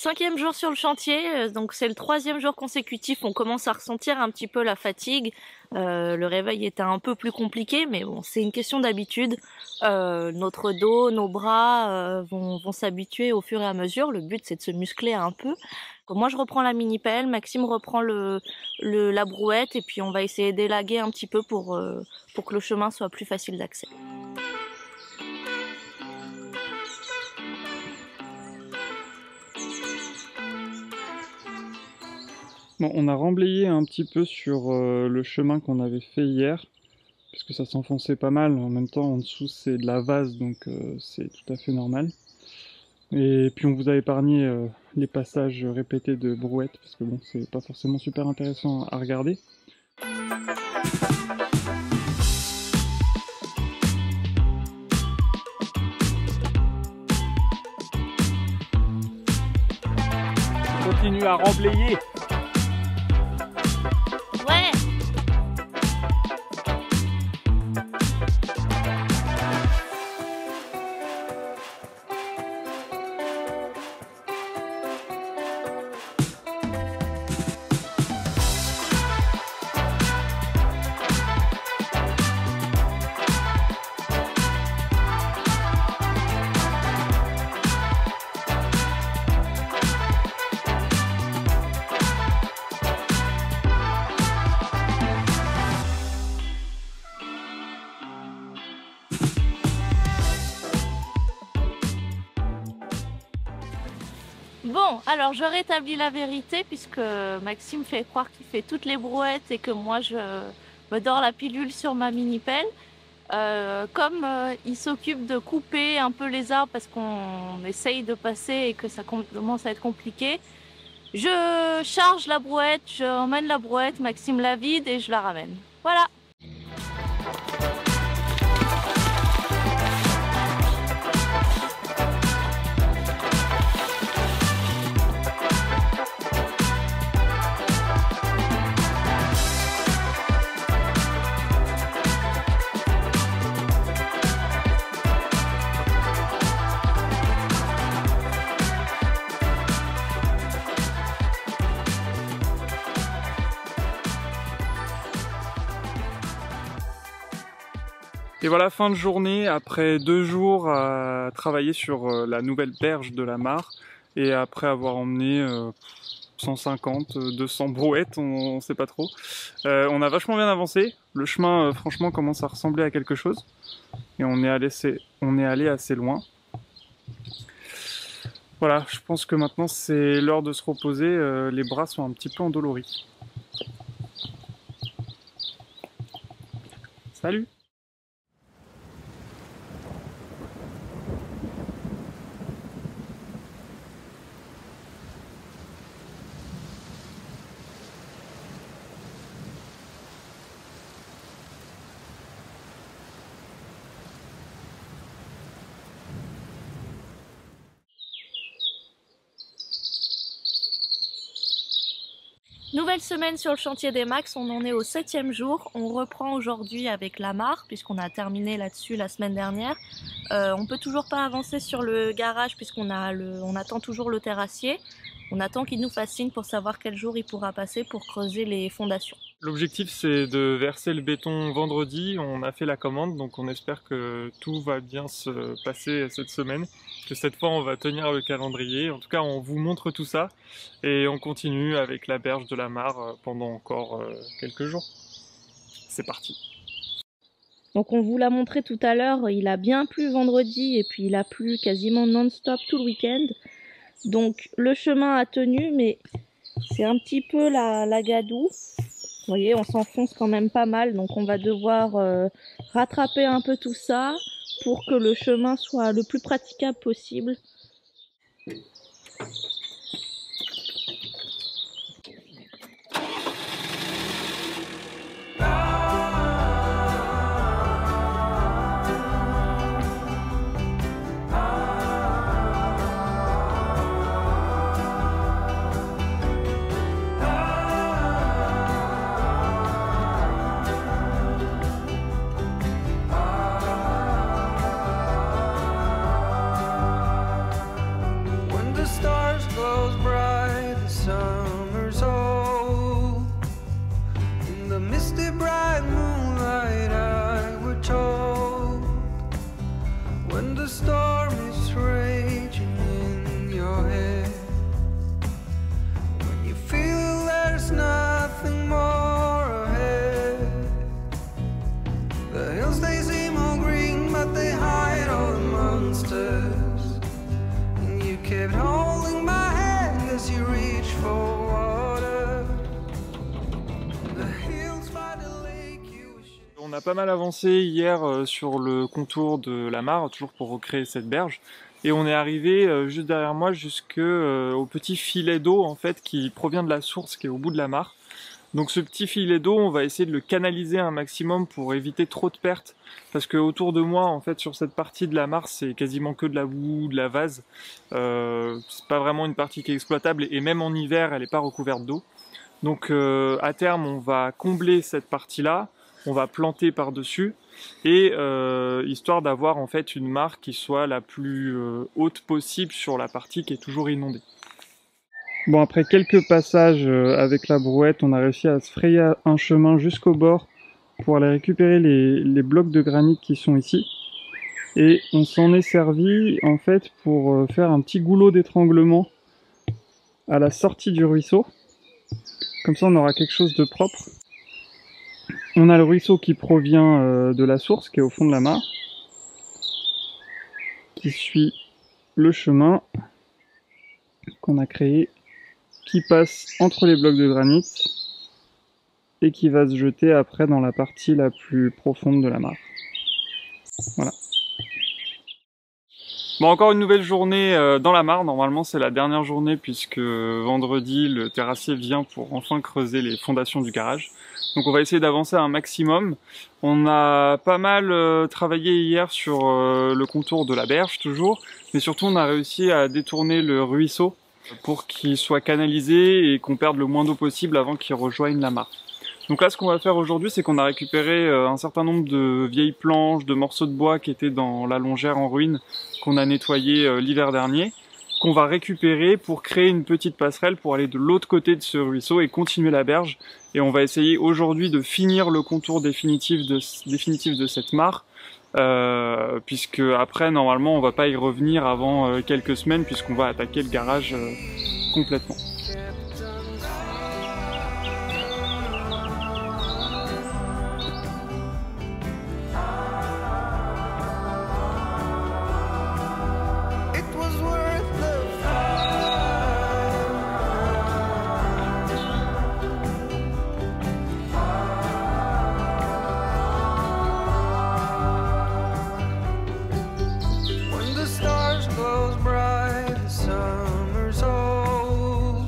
5e jour sur le chantier, donc c'est le 3e jour consécutif, on commence à ressentir un petit peu la fatigue. Le réveil était un peu plus compliqué, mais bon, c'est une question d'habitude. Notre dos, nos bras vont s'habituer au fur et à mesure. Le but, c'est de se muscler un peu. Donc, moi, je reprends la mini-pelle, Maxime reprend la brouette, et puis on va essayer d'élaguer un petit peu pour que le chemin soit plus facile d'accès. Bon, on a remblayé un petit peu sur le chemin qu'on avait fait hier, puisque ça s'enfonçait pas mal. En même temps, en dessous, c'est de la vase, donc c'est tout à fait normal. Et puis on vous a épargné les passages répétés de brouette, parce que bon, c'est pas forcément super intéressant à regarder. On continue à remblayer. Ouais. Bon, alors je rétablis la vérité puisque Maxime fait croire qu'il fait toutes les brouettes et que moi je me dors la pilule sur ma mini-pelle. Comme il s'occupe de couper un peu les arbres parce qu'on essaye de passer et que ça commence à être compliqué, je charge la brouette, je emmène la brouette, Maxime la vide et je la ramène. Voilà. Et voilà, fin de journée, après 2 jours à travailler sur la nouvelle berge de la Mare, et après avoir emmené 150, 200 brouettes, on sait pas trop. On a vachement bien avancé, le chemin franchement commence à ressembler à quelque chose, et on est allé assez loin. Voilà, je pense que maintenant c'est l'heure de se reposer, les bras sont un petit peu endoloris. Salut! Nouvelle semaine sur le chantier des Max, on en est au 7e jour. On reprend aujourd'hui avec la Mare puisqu'on a terminé là-dessus la semaine dernière. On peut toujours pas avancer sur le garage puisqu'on attend toujours le terrassier. On attend qu'il nous fasse signe pour savoir quel jour il pourra passer pour creuser les fondations. L'objectif c'est de verser le béton vendredi, on a fait la commande donc on espère que tout va bien se passer cette semaine, que cette fois on va tenir le calendrier. En tout cas on vous montre tout ça et on continue avec la berge de la Mare pendant encore quelques jours. C'est parti. Donc on vous l'a montré tout à l'heure, il a bien plu vendredi et puis il a plu quasiment non-stop tout le week-end. Donc le chemin a tenu mais c'est un petit peu la gadoue. Vous voyez, on s'enfonce quand même pas mal, donc on va devoir rattraper un peu tout ça pour que le chemin soit le plus praticable possible. summer's old. In the misty bright moonlight I were told, when the storm is raging in your head, when you feel there's nothing more ahead, the hills they seem all green but they hide all the monsters, and you kept holding my hand as you reach for water. The hills by the lake you were... On a pas mal avancé hier sur le contour de la mare, toujours pour recréer cette berge. Et on est arrivé juste derrière moi au petit filet d'eau en fait qui provient de la source qui est au bout de la mare. Donc ce petit filet d'eau, on va essayer de le canaliser un maximum pour éviter trop de pertes, parce que autour de moi, en fait, sur cette partie de la mare, c'est quasiment que de la boue, de la vase. C'est pas vraiment une partie qui est exploitable, et même en hiver, elle n'est pas recouverte d'eau. Donc à terme, on va combler cette partie-là, on va planter par-dessus, et histoire d'avoir en fait une mare qui soit la plus haute possible sur la partie qui est toujours inondée. Bon, après quelques passages avec la brouette, on a réussi à se frayer un chemin jusqu'au bord pour aller récupérer les blocs de granit qui sont ici. Et on s'en est servi en fait pour faire un petit goulot d'étranglement à la sortie du ruisseau. Comme ça on aura quelque chose de propre. On a le ruisseau qui provient de la source qui est au fond de la mare, qui suit le chemin qu'on a créé, qui passe entre les blocs de granit et qui va se jeter après dans la partie la plus profonde de la mare. Voilà. Bon, encore une nouvelle journée dans la mare. Normalement c'est la dernière journée puisque vendredi le terrassier vient pour enfin creuser les fondations du garage. Donc on va essayer d'avancer un maximum. On a pas mal travaillé hier sur le contour de la berge toujours, mais surtout on a réussi à détourner le ruisseau pour qu'il soit canalisé et qu'on perde le moins d'eau possible avant qu'il rejoigne la mare. Donc là ce qu'on va faire aujourd'hui, c'est qu'on a récupéré un certain nombre de vieilles planches, de morceaux de bois qui étaient dans la longère en ruine qu'on a nettoyé l'hiver dernier, qu'on va récupérer pour créer une petite passerelle pour aller de l'autre côté de ce ruisseau et continuer la berge. Et on va essayer aujourd'hui de finir le contour définitif de cette mare, puisque après normalement on va pas y revenir avant quelques semaines puisqu'on va attaquer le garage complètement. When the stars glow bright, the summer's old.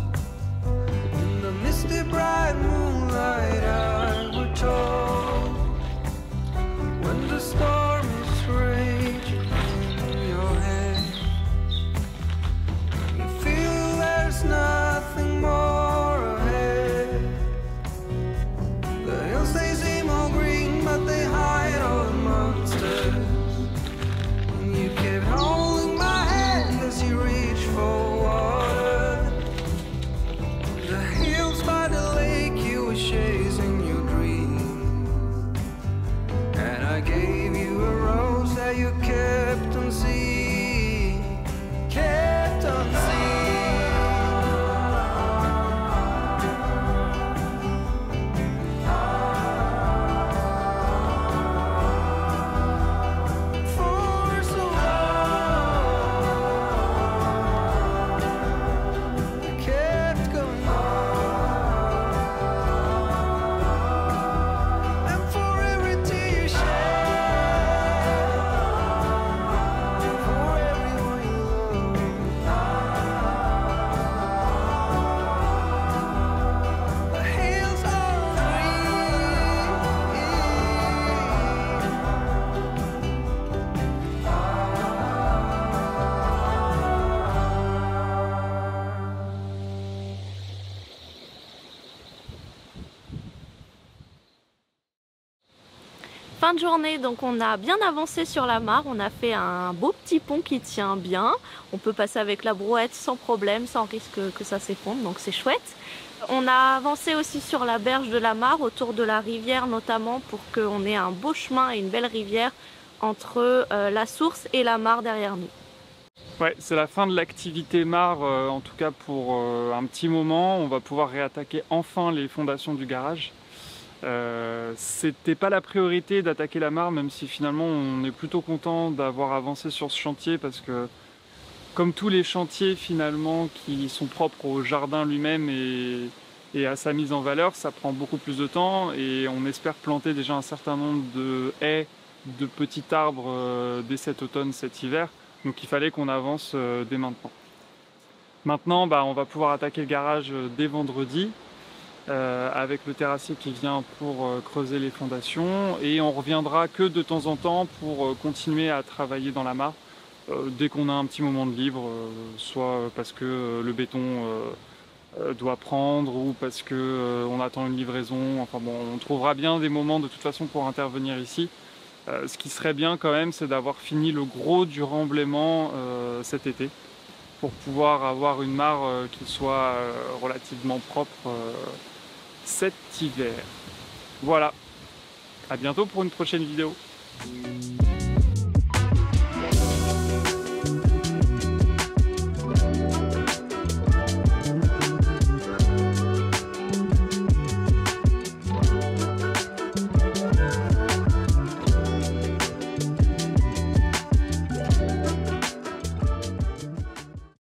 Fin de journée, donc on a bien avancé sur la mare, on a fait un beau petit pont qui tient bien. On peut passer avec la brouette sans problème, sans risque que ça s'effondre, donc c'est chouette. On a avancé aussi sur la berge de la mare, autour de la rivière notamment, pour qu'on ait un beau chemin et une belle rivière entre la source et la mare derrière nous. Ouais, c'est la fin de l'activité mare, en tout cas pour un petit moment. On va pouvoir réattaquer enfin les fondations du garage. C'était pas la priorité d'attaquer la mare, même si finalement on est plutôt content d'avoir avancé sur ce chantier, parce que comme tous les chantiers finalement qui sont propres au jardin lui-même et à sa mise en valeur, ça prend beaucoup plus de temps et on espère planter déjà un certain nombre de haies, de petits arbres dès cet automne, cet hiver. Donc il fallait qu'on avance dès maintenant. Maintenant, on va pouvoir attaquer le garage dès vendredi. Avec le terrassier qui vient pour creuser les fondations, et on reviendra que de temps en temps pour continuer à travailler dans la mare dès qu'on a un petit moment de libre, soit parce que le béton doit prendre ou parce que on attend une livraison. Enfin bon, on trouvera bien des moments de toute façon pour intervenir ici. Ce qui serait bien quand même, c'est d'avoir fini le gros du remblaiement cet été pour pouvoir avoir une mare qui soit relativement propre cet hiver. Voilà, à bientôt pour une prochaine vidéo.